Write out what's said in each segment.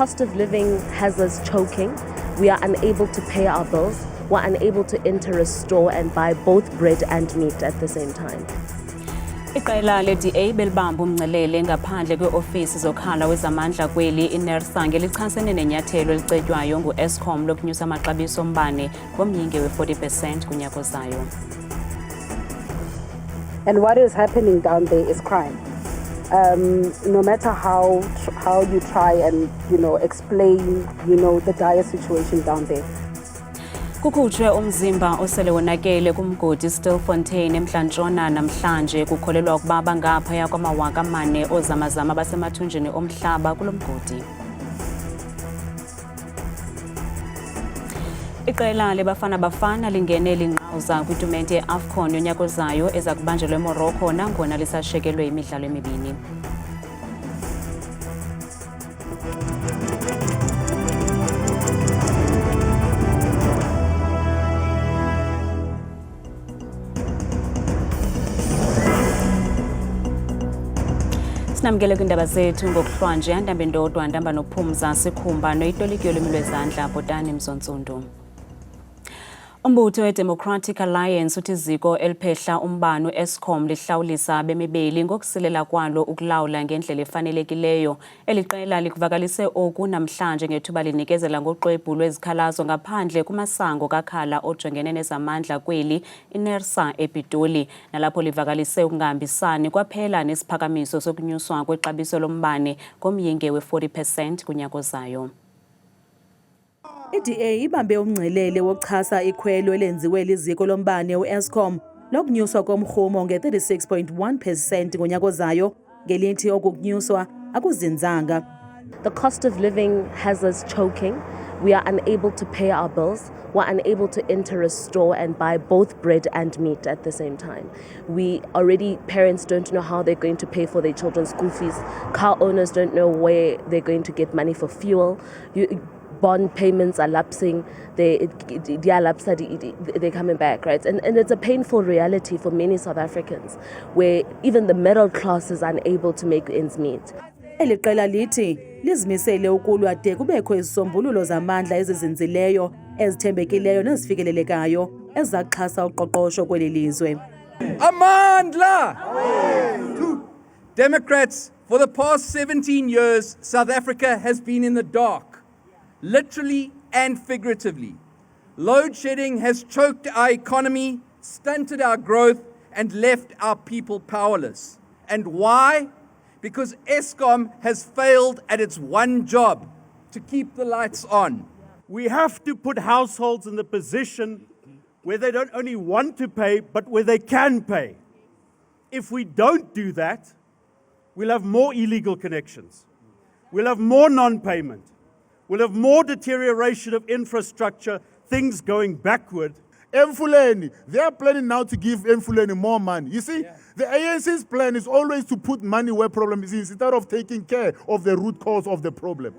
cost of living has us choking. We are unable to pay our bills. We're unable to enter a store and buy both bread and meat at the same time. Iqela le-DA belibamba umngcelele ngaphandle kwe-ofisi zokhala wezamandla kweli iNERSA ngelichasene nenyathelo elicetywayo ngu-Eskom lokunyusa amaxabiso ombane ngomyinge we-40% kunyaka ozayo. And what is happening down there is crime. No matter how you try and explain the dire situation down there. Kukhutshwe umzimba osele wonakele kumgodi Stilfontein eMntla-Ntshona namhlanje kukholelwa ukuba bangaphaya kwama-4,000 ozamazama basemathunjini omhlaba kulo mgodi. Iqela leBafana Bafana lingene linqawuza kwitumente ye-AFCON yonyaka ozayo eza kubanjelwa eMorocco nangona lisashekelwe imidlalo emibini. Sinamkele kwindaba zethu ngokuhlwanje Ndambe Ndodwa Ndamba noPhumza Sikhumba noyitoliki yolwimi lwezandla Bhotani Mzontsundu. Umbutho we-Democratic Alliance uthi iziko eliphehla umbane u-Eskom lihlawulisa bemibeli ngokusilela kwalo ukulawula ngendlela efanelekileyo. Eli qela likuvakalise oku namhlanje ngethuba linikezela ngoxwebhu lwezikhalazo ngaphandle kumasango kakhala ojongene nezamandla kweli iNERSA ePitoli, nalapho livakalise ukungahambisani kwaphela nesiphakamiso sokunyuswa kwexabiso lombane ngomyinge we-40% kunyaka ozayo. I-DA ibambe umngcelele wokuchasa ikhwelo elenziwe liziko lombane u-Eskom lokunyuswa komrhumo nge-36.1% ngonyaka ozayo ngelithi okukunyuswa akuzinzanga. The cost of living has us choking. We are unable to pay our bills. We're unable to enter a store and buy both bread and meat at the same time. Parents don't know how they're going to pay for their children's school fees. Car owners don't know where they're going to get money for fuel. Bond payments are lapsing, they're coming back, right? And it's a painful reality for many South Africans, where even the middle class is unable to make ends meet. Eli qela lithi lizimisele ukulwa de kubekho izisombululo zamandla ezizinzileyo, ezithembekileyo nezifikelelekayo ezaxhasa uqoqosho kweli lizwe. Amandla! Democrats, for the past 17 years, South Africa has been in the dark. Literally and figuratively. Load shedding has choked our economy, stunted our growth, and left our people powerless. And why? Because Eskom has failed at its one job, to keep the lights on. We have to put households in the position where they don't only want to pay, but where they can pay. If we don't do that, we'll have more illegal connections. We'll have more non-payment. We'll have more deterioration of infrastructure, things going backward. Emfuleni, they are planning now to give Emfuleni more money. You see, the ANC's plan is always to put money where problem is instead of taking care of the root cause of the problem.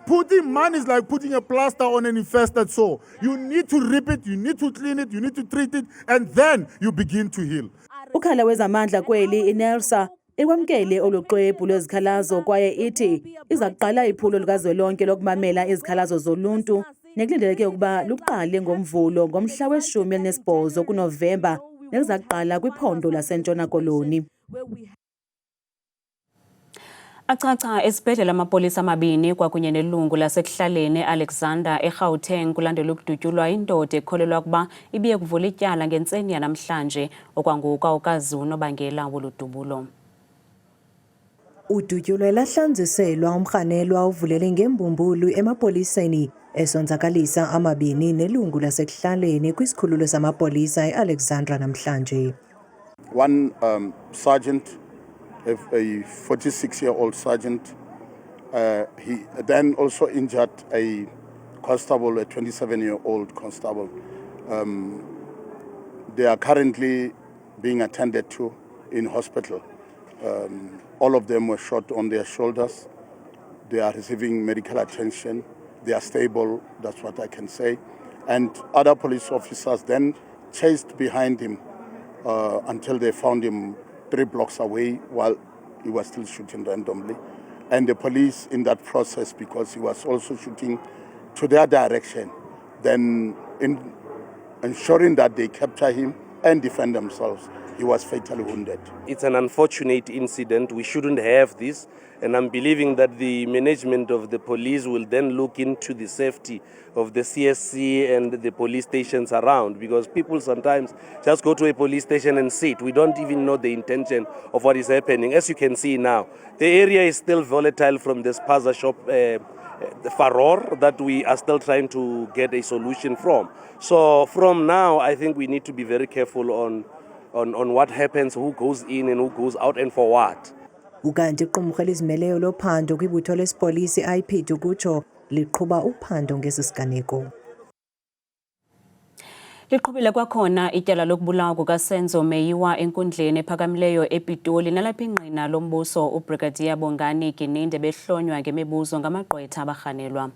Putting money is like putting a plaster on an infested sore. You need to rip it, you need to clean it, you need to treat it, and then you begin to heal. Ukhala wezamandla kweli iNERSA ikwamkele oluxwebhu lwezikhalazo kwaye ithi izaqala iphulo likazwelonke lokumamela izikhalazo zoluntu nekulindeleke ukuba luqale ngoMvulo ngomhla we-18 kuNovemba nelizaqala kwiphondo laseNtshona Koloni. Acaca esibhedlela amapolisa amabini kwakunye nelungu lasekuhlaleni Alexander eGauteng kulandela ukudutyulwa indoda ekholelwa ukuba ibiye kuvula ityala ngentseni yanamhlanje okwangoku ukazi unobangela woludubulo. Udutyulo lahlanziselwa umrhanelwa uvulele ngembumbulu emapoliseni esonzakalisa amabini nelungu lasekuhlaleni kwisikhululo samapolisa eAlexandra namhlanje. One sergeant, a 46-year-old sergeant, he then also injured a constable, a 27-year-old constable. They are currently being attended to in hospital. All of them were shot on their shoulders. They are receiving medical attention. They are stable, that's what I can say. And other police officers then chased behind him until they found him 3 blocks away while he was still shooting randomly. and the police in that process, because he was also shooting to their direction, then in ensuring that they capture him and defend themselves, he was fatally wounded. It's an unfortunate incident. We shouldn't have this. And I'm believing that the management of the police will then look into the safety of the CSC and the police stations around, because people sometimes just go to a police station and sit. We don't even know the intention of what is happening. As you can see now, the area is still volatile from the spaza shop the furor that we are still trying to get a solution from. So from now, I think we need to be very careful on what happens, who goes in and who goes out and for what. Ukanti iqumrhu elizimeleyo lophando kwibutho lesipolisi IPID ukutsho liqhuba uphando ngesi siganeko. Liqhubile kwakhona ityala lokubulawa kukaSenzo Meyiwa enkundleni ephakamileyo ePitoli nalapha ingqina lombuso uBrigadier Bongani Gininde behlonywa ngemibuzo ngamagqwetha abarhanelwa.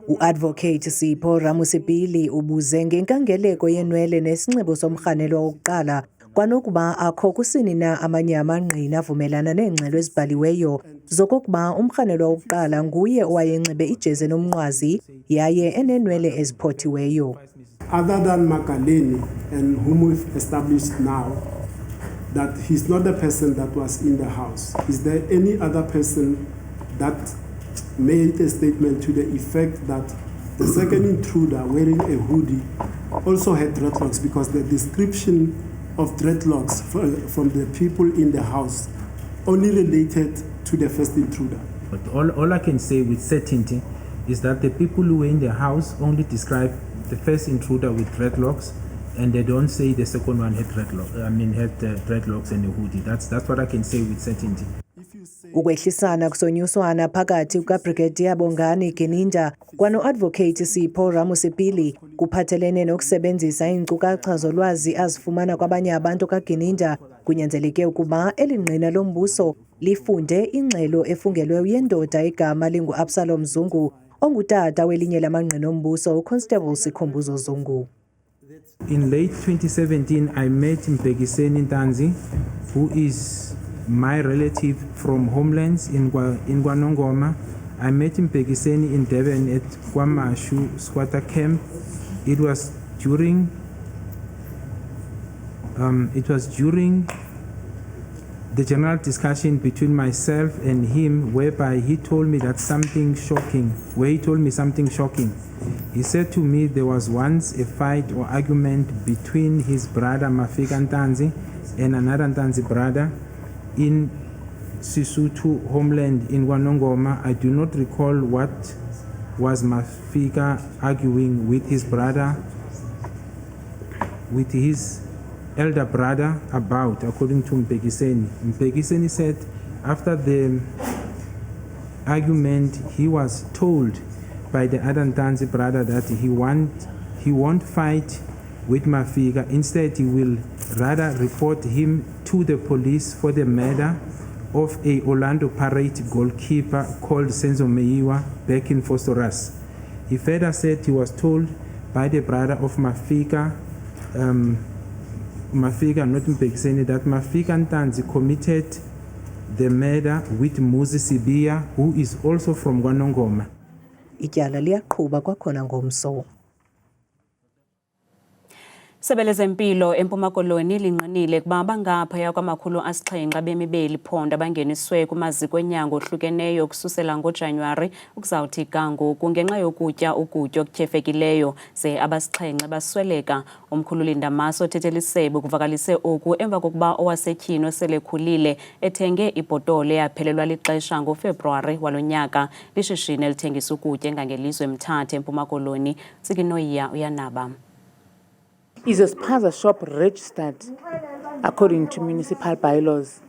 U-Advocate Sipho Ramusipili ubuze ngenkangeleko yenwele nesinxibo somrhanelwa wokuqala kwanokuba akho kusini na amanye amangqina avumelana neengxelo ezibhaliweyo zokokuba umrhanelwa wokuqala nguye owayenxibe ijezi enomnqwazi yaye enenwele eziphothiweyo. Other than Makaleni, and whom we've established now that he's not the person that was in the house, is there any other person that made a statement to the effect that the second intruder wearing a hoodie also had dreadlocks, because the description of dreadlocks from the people in the house only related to the first intruder? But all I can say with certainty is that the people who were in the house only describe the first intruder with dreadlocks, and they don't say the second one had dreadlocks and a hoodie. That's what I can say with certainty. Ukwehlisana kusonyuswana phakathi kukaBrigadier Bongani Gininde kwano-Advocate Sipho Ramusipili kuphathelene nokusebenzisa iinkcukacha zolwazi azifumana kwabanye abantu kaGininde, kunyanzeleke ukuba elingqina lombuso lifunde ingxelo efungelwe yendoda igama lingu-Absalom Zungu ongutata welinye lamangqina ombuso uConstable Sikhumbuzo Zungu. In late 2017, I met Mpekiseni Ntanzi, who is my relative from Homelands in KwaNongoma. I met Mpekiseni in Durban at KwaMashu squatter camp. It was during the general discussion between myself and him, whereby he told me something shocking. He said to me there was once a fight or argument between his brother Mafika Ntanzi and another Ntanzi brother in Sisutu homeland in KwaNongoma. I do not recall what was Mafika arguing with his brother, with his elder brother about, according to Mpekiseni. Mpekiseni said after the argument, he was told by the other Ntanzi brother that he won't fight with Mafika. Instead, he will rather report him to the police for the murder of a Orlando Pirates goalkeeper called Senzo Meyiwa back in Phosphorus. He further said he was told by the brother of Mafika, not Mpekiseni, that Mafika Ntanzi committed the murder with Muzi Sibia, who is also from KwaNongoma. Ityala liyaqhuba kwakhona ngomso. Isebe lezempilo eMpuma Koloni linqinile kuba abangaphaya kwama700 bemibeli phondo abangeniswe kumaziko enyango ohlukeneyo ukususela ngoJanuwari ukuzawuthi kangoku ngenxa yokutya ukutya okutyhefekileyo ze abasixhenxe basweleka. Umkhululi Ndamaso othethela isebe kuvakalise oku emva kokuba owasetyhini oselekhulile ethenge ibhotolo eyaphelelwa lixesha ngoFebruwari walo nyaka lishishini elithengisa ukutya engangelizwe Mthatha eMpuma Koloni. Tsikinoyiya uyanaba. Is a spaza shop registered according to municipal bylaws?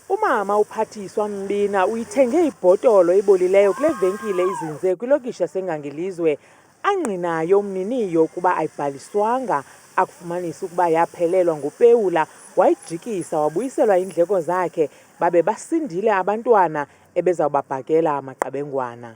Umama uPhathiswa Mbina uyithenge ibhotolo ebolileyo kule venkile izinze kwilokishi yaseNgangelizwe angqinayo umniniyo ukuba ayibhaliswanga akufumanisa ukuba yaphelelwa ngupewula wayijikisa wabuyiselwa indleko zakhe babe basindile abantwana ebezawubabhakela amaqabengwana.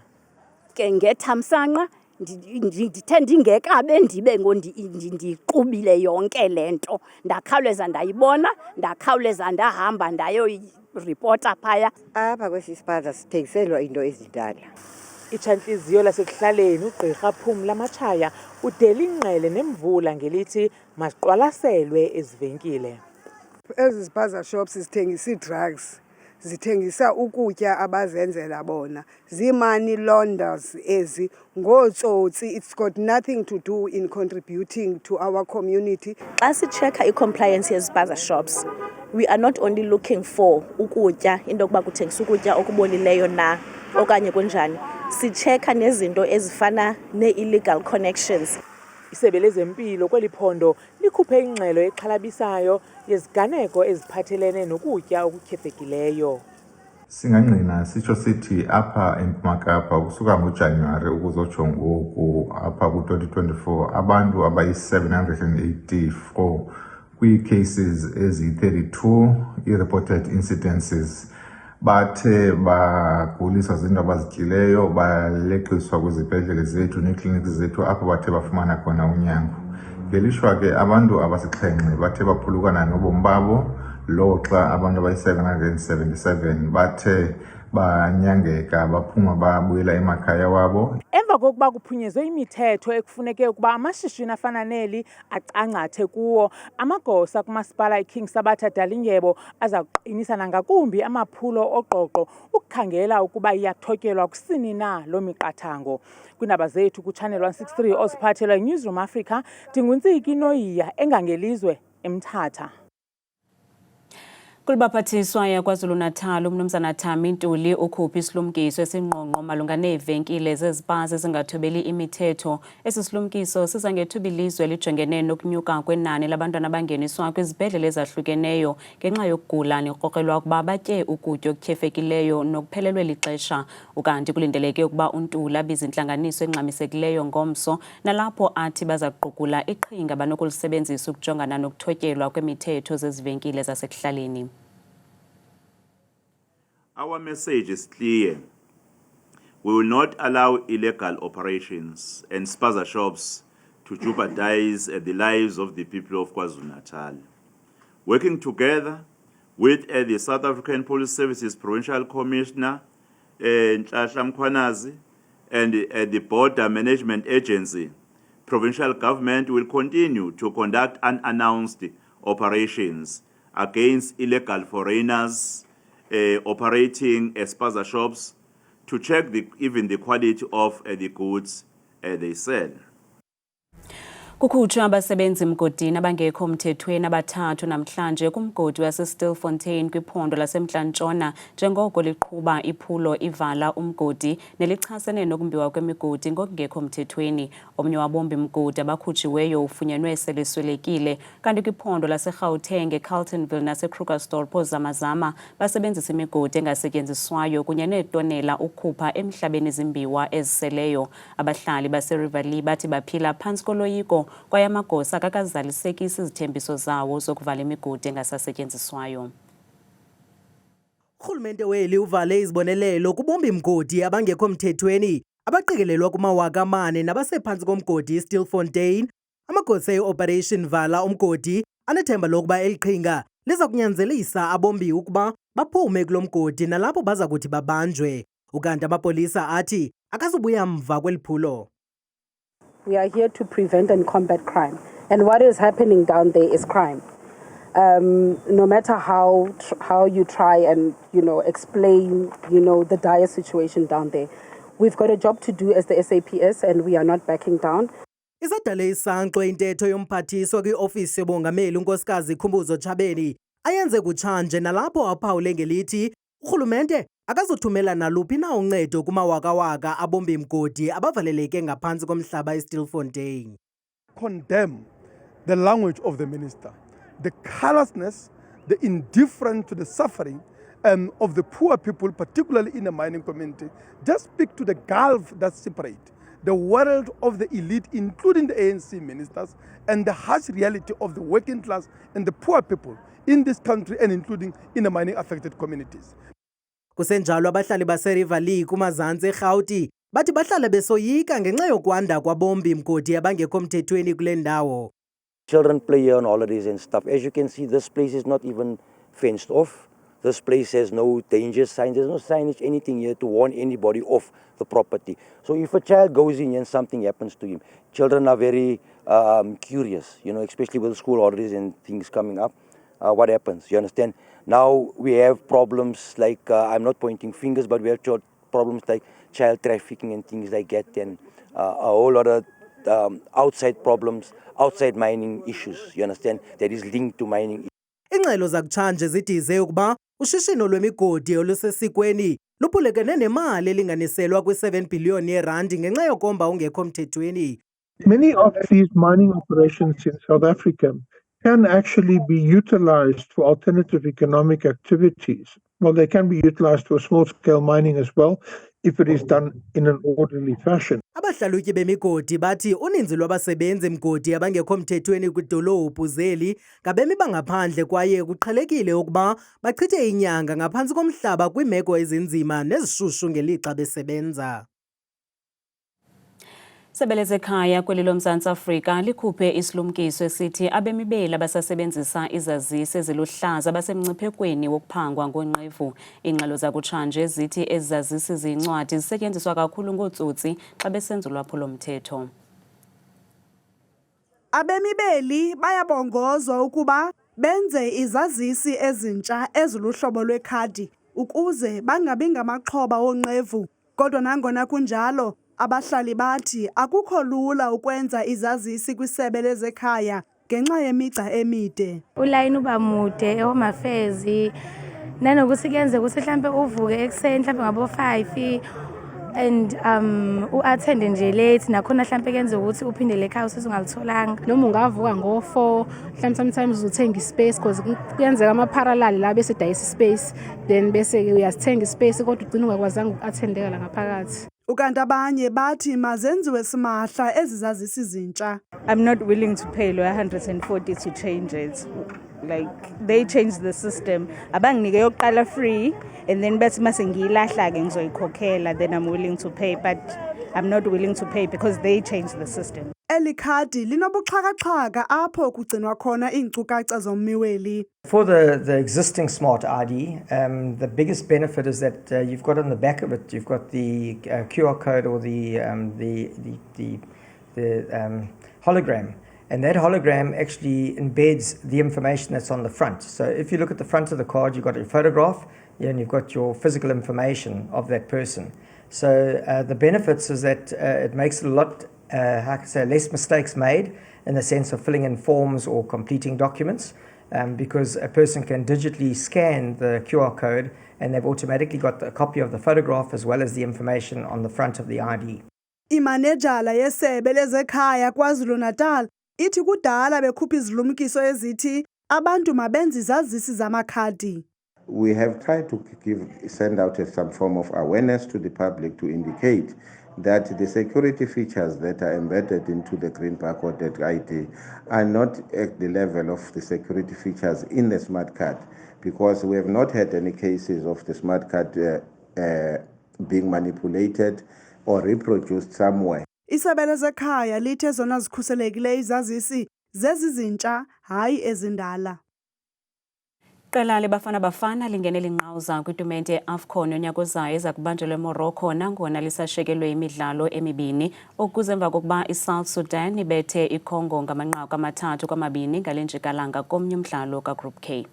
Ke ngethamsanqa ndithe ndingekabe ndibe ndiqubile yonke le nto ndakhawuleza ndayibona ndakhawuleza ndahamba ndayoyiripota phaya. Apha kwesi sipaza sithengiselwa into ezindala. Itshantliziyo lasekuhlaleni ugqirha Phumla Matshaya udela ingqele nemvula ngelithi masiqwalaselwe ezivenkile. Ezi spaza shops zithengisa drugs, zithengisa ukutya abazenzela bona, zii-money launderers ezi, ngootsotsi. It's got nothing to do in contributing to our community. Xa sichecka i-compliance yezi-spaza shops, we are not only looking for ukutya, into yokuba kuthengisa ukutya okubolileyo na okanye kunjani. Sichecka nezinto ezifana nee-illegal connections. Isebe lezempilo kweli phondo likhuphe ingxelo exhalabisayo yeziganeko eziphathelene nokutya okutyhefekileyo. Singangqina sitsho sithi apha eMpuma Kapa ukusuka ngoJanuwari ukuzotsho ngoku apha ku-2024 abantu abayi-784 kwii-cases eziyi-32 i-reported incidences bathe baguliswa zinto abazityileyo baleqiswa kwizibhedlele zethu neekliniki zethu apho bathe bafumana khona unyango. Ngelishwa ke abantu abasixhenxe bathe baphulukana nobomi babo loxa abantu abayi-777 bathe banyangeka baphuma babuyela emakhaya wabo. Emva kokuba kuphunyezwe imithetho ekufuneke ukuba amashishini afana neli acangcathe kuwo, amagosa kumasipala iKing Sabata Dalindyebo aza kuqinisa nangakumbi amaphulo oqoqo ukukhangela ukuba iyathotyelwa kusini na loo miqathango. Kwiindaba zethu kuChannel 163 oziphathelwa yiNewsroom Africa, ndinguntsiki Noyiya engangelizwe eMthatha. Kulibaphathiswa yaKwaZulu-Natal uMnumzana Thami Ntuli ukhupha isilumkiso esingqongqo malunga neevenkile zezipaza ezingathobeli imithetho. Esi silumkiso siza ngethuba ilizwe lijongene nokunyuka kwenani labantwana abangeniswa kwizibhedlele ezahlukeneyo ngenxa yokugula nekrokrelwa ukuba batye ukutya okutyhefekileyo nokuphelelwe lixesha. Ukanti kulindeleke ukuba uNtuli abize intlanganiso engxamisekileyo ngomso nalapho athi baza kuqukula iqhinga banokulisebenzisa ukujongana nokuthotyelwa kwemithetho zezivenkile zasekuhlaleni. Our message is clear. We will not allow illegal operations and spaza shops to jeopardize the lives of the people of KwaZulu-Natal. Working together with the South African Police Services Provincial Commissioner, Nhlanhla Mkhwanazi, and the Border Management Agency, provincial government will continue to conduct unannounced operations against illegal foreigners operating spaza shops to check even the quality of the goods they sell. Kukhutshwa abasebenzi mgodini abangekho mthethweni abathathu namhlanje kumgodi waseStilfontein kwiphondo laseMntla-Ntshona njengoko liqhuba iphulo ivala umgodi nelichasene nokumbiwa kwemigodi ngokungekho mthethweni. Omnye wabombi mgodi abakhutshiweyo ufunyenwe seliswelekile, kanti kwiphondo laseGauteng, eCarltonville naseKrugersdorp oozamazama basebenzisa imigodi engasetyenziswayo kunye neetonela ukhupha emhlabeni izimbiwa eziseleyo. Abahlali baseRiverlea bathi baphila phantsi koloyiko kwaye amagosa akakazalisekisi izithembiso zawo zokuvala imigodi engasasetyenziswayo. Urhulumente weli uvale izibonelelo kubombi mgodi abangekho mthethweni abaqikelelwa kumawaka amane nabasephantsi komgodi iStilfontein. Amagosa e-Operation Vala umgodi anethemba lokuba eliqhinga liza kunyanzelisa abombi ukuba baphume kulo mgodi nalapho baza kuthi babanjwe. Ukanti amapolisa athi akazubuya mva kweli phulo. We are here to prevent and combat crime. And what is happening down there is crime. No matter how you try and, explain, the dire situation down there, we've got a job to do as the SAPS and we are not backing down. Isadale isankxwe intetho yomphathiswa kwiofisi yobongameli unkosikazi Khumbuzo Tshabeni ayenze kutshanje nalapho aphawule ngelithi urhulumente akazothumela naluphi na uncedo kumawakawaka abombi mgodi abavaleleke ngaphantsi komhlaba eStilfontein. Condemn the language of the minister, the callousness, the indifference to the suffering of the poor people, particularly in the mining community. Just speak to the gulf that separates the world of the elite, including the ANC ministers, and the harsh reality of the working class and the poor people in this country and including in the mining affected communities. Kusenjalo abahlali baseRiverlea kumazantsi eRhawuti bathi bahlala besoyika ngenxa yokwanda kwabombi mgodi abangekho mthethweni kule ndawo. Children play here on holidays and stuff. As you can see, this place is not even fenced off. This place has no danger signs. There's no signage, anything here to warn anybody off the property. So if a child goes in and something happens to him, children are very curious, you know, especially with school holidays and things coming up. What happens, you understand? Now we have problems like, I'm not pointing fingers, but we have problems like child trafficking and things like that, and a whole lot of outside problems, outside mining issues, you understand, that is linked to mining. Ingxelo zakutshanje zidize ukuba ushishino lwemigodi olusesikweni luphulekene nemali elinganiselwa kwi-7 billion yeerandi ngenxa yokomba ungekho mthethweni. Many of these mining operations in South Africa can actually be utilized for alternative economic activities. Well, they can be utilized for small-scale mining as well, if it is done in an orderly fashion. Abahlalutyi bemigodi bathi uninzi lwabasebenzi mgodi abangekho mthethweni kwidolophu zeli ngabemi bangaphandle kwaye kuqhelekile ukuba bachithe inyanga ngaphantsi komhlaba kwiimeko ezinzima nezishushu ngelixa besebenza. Sebele zekhaya kweli loMzantsi Afrika likhuphe isilumkiso esithi abemi beli abasasebenzisa izazisi eziluhlaza basemngciphekweni wokuphangwa ngonqevu. Ingxelo zakutshanje zithi ezazisi zincwadi zisetyenziswa kakhulu ngootsotsi xa besenza ulwaphulo-mthetho. Abemi beli bayabongozwa ukuba benze izazisi ezintsha eziluhlobo lwekhadi ukuze bangabi ngamaxhoba onqevu. Kodwa nangona kunjalo, abahlali bathi akukho lula ukwenza izazisi kwisebe lezekhaya ngenxa yemigca emide. Ulayini uba mude omafezi nanokuthi kuyenze ukuthi mhlambe uvuke ekseni mhlambe ngabo 5 and uattend nje late nakhona mhlambe kuyenze ukuthi uphindele ekhaya usizungalitholanga noma ungavuka ngo4 mhlambe sometimes uthenga ispace because kuyenzeka ama-parallel la bese dayisa ispace then bese uyasithenga ispace kodwa ugcina ungakwazanga uku-attendeka la ngaphakathi. Ukanti abanye bathi mazenziwe simahla ezizazisi zintsha. I'm not willing to pay lo 140 to change it. Like they changed the system. Abanginike yokuqala free and then bethi mase ngiyilahla ke ngizoyikhokhela, then I'm willing to pay, but I'm not willing to pay because they changed the system. Eli khadi linobuxhakaxhaka apho kugcinwa khona iinkcukacha zommiweli. For the existing Smart ID, the biggest benefit is that you've got on the back of it, you've got the QR code or the hologram. And that hologram actually embeds the information that's on the front. So if you look at the front of the card, you've got your photograph and you've got your physical information of that person. So the benefits is that it makes it a lot, how can I say, less mistakes made in the sense of filling in forms or completing documents, because a person can digitally scan the QR code and they've automatically got a copy of the photograph as well as the information on the front of the ID. Imanejala yesebe lezekhaya KwaZulu-Natal ithi kudala bekhupha izilumkiso ezithi abantu mabenze izazisi zamakhadi. We have tried to send out some form of awareness to the public to indicate that the security features that are embedded into the green barcoded ID are not at the level of the security features in the smart card, because we have not had any cases of the smart card being manipulated or reproduced somewhere. Isebe lezekhaya lithe zona zikhuselekile izazisi zezizintsha hayi ezindala. Iqela leBafana Bafana lingenela inqawuza kwitumente ye-AFCON yonyaka ozayo eza kubanjelwa eMorocco nangona lisashekelwe imidlalo emibini okuze emva kokuba iSouth Sudan ibethe iCongo ngamanqaku 3-2 ngale njikalanga komnye umdlalo kaGroup K.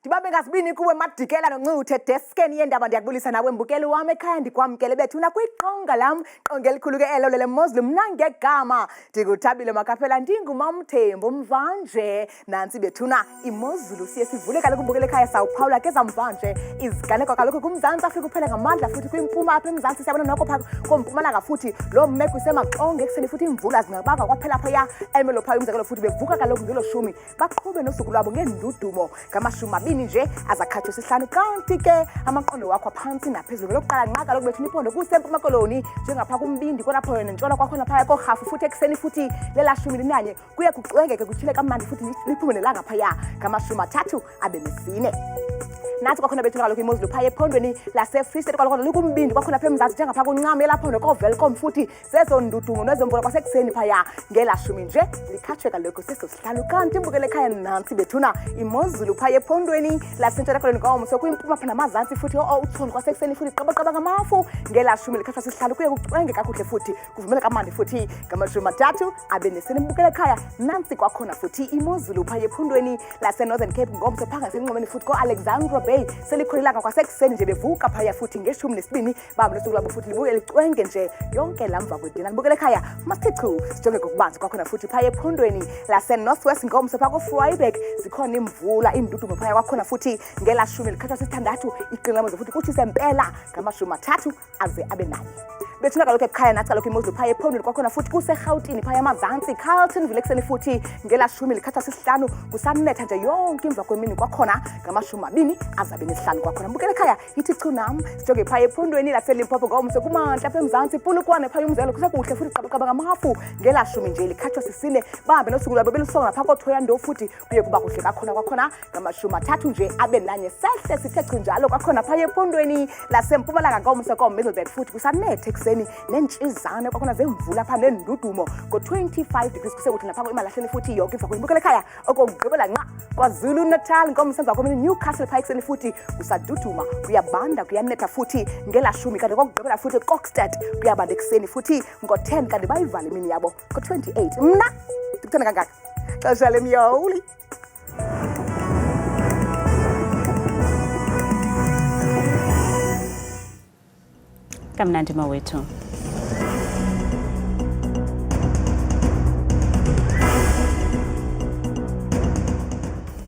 Ndibabe ngasibini kuwe Madikela noNcuthe deskeni yendaba ndiyakubulisa nawe mbukeli wami ekhaya ndikwamkele bethuna kwiqonga lam qonga elikhulu ke elo lele Muslim nangegama ndikuthabile makaphela ndingumamthembu mvanje nansi bethuna imozulu siye sivule kaloku mbukeli ekhaya sawuphawula ke zamvanje iziganeko kaloku kuMzantsi Afrika kuphela ngamandla futhi kwimpuma apha eMzantsi siyabona noko pha kompumalanga futhi lo mmeko isemaqonga ekuseni futhi imvula zingabanga kwaphela phaya emelo phaya umzekelo futhi bevuka kaloku ngelo 10 baqhube nosuku lwabo ngendudumo ngamashumi 2 nje nje azakhathwe sihlanu kanti ke amaqondo wakho phansi naphezulu lokuqala nqa kaloku bethu niphondo kuseMpuma Koloni njengapha kumbindi kwalapho nentshona kwakhona phaya kohafu futhi ekseni futhi lelashumi linanye kuye kuxwengeke kuthile kamnandi futhi liphume nelanga phaya ngamashumi 3 abe nesine nathi kwakhona bethu kaloku imozulu phaya ephondweni laseFree State kaloku likumbindi kwakhona phe Mzansi njengapha kuncame lapho ko Welcome futhi sezondudungu nezemvula kwasekuseni phaya ngelashumi nje likhathwe kaloku sesosihlanu kanti imbukele ekhaya nansi bethuna imozulu phaya ephondweni lasentshona koloni ngomso kuyimpuma phana amazantsi futhi uthoni kwasekuseni futhi qaba ngamafu ngelashumi likhathwa sesihlanu kuye kucwenge kakuhle futhi kuvumela kamandi futhi ngamashumi 3 abe nesine imbukele ekhaya nansi kwakhona futhi imozulu phaya ephondweni laseNorthern Cape ngomso phanga senqomeni futhi ko-Alexandra Bay selikholilanga kwasekuseni nje bevuka phaya futhi ngeshumi nesibini babo losuku labo futhi libuye licwenge nje yonke lamva kwedina libukele ekhaya masichu sijonge ngokubanzi kwakhona futhi phaya ephondweni laseNorthwest ngomso phaka ko-Vryburg zikhona imvula indudumo phaya kwakhona futhi ngelashumi likhathwa sesithandathu iqinqamezo futhi kuthi sempela ngamashumi 3 aze abe naye bethuna kaloku ekhaya nathi kaloku imozulu phaya ephondweni kwakhona futhi kuseGauteng phaya amazantsi Carltonville ekseni futhi ngelashumi likhathwa sesihlanu kusanetha nje yonke imva kwemini kwakhona ngamashumi 2 azabe nesihlanu kwakhona mbukele ekhaya yithi chunam sijonge phaya ephondweni laseLimpopo ngomso kumantla apha eMzantsi Polokwane phaya umzelo kusekuhle futhi qaba ngamafu ngelashumi nje likhathwa sesine bahambe nosuku lwabo belisonga phaka koThoyando futhi kuye kuba kuhle kwakhona ngamashumi 3 nje abe nanye sehle sithe njalo kwakhona phaya ephondweni laseMpumalanga ngomso ko-Middleburg futhi kusanetha ekseni nentshizane kwakhona zemvula pha nendudumo ko-25 degrees kusekuthi napha imalahleni futhi yonke imva kwembukele ekhaya okugqibela nqa KwaZulu Natal ngomso emva kwemini Newcastle phaya ekseni futhi kusaduduma kuyabanda kuyanetha futhi ngelashumi kanti kokugqibela futhi Kokstad kuyabanda ekseni futhi ngo-10 kanti bayivala imini yabo ko-28 mna ndikuthanda kangaka xesha lemyoli kamnandi mawethu.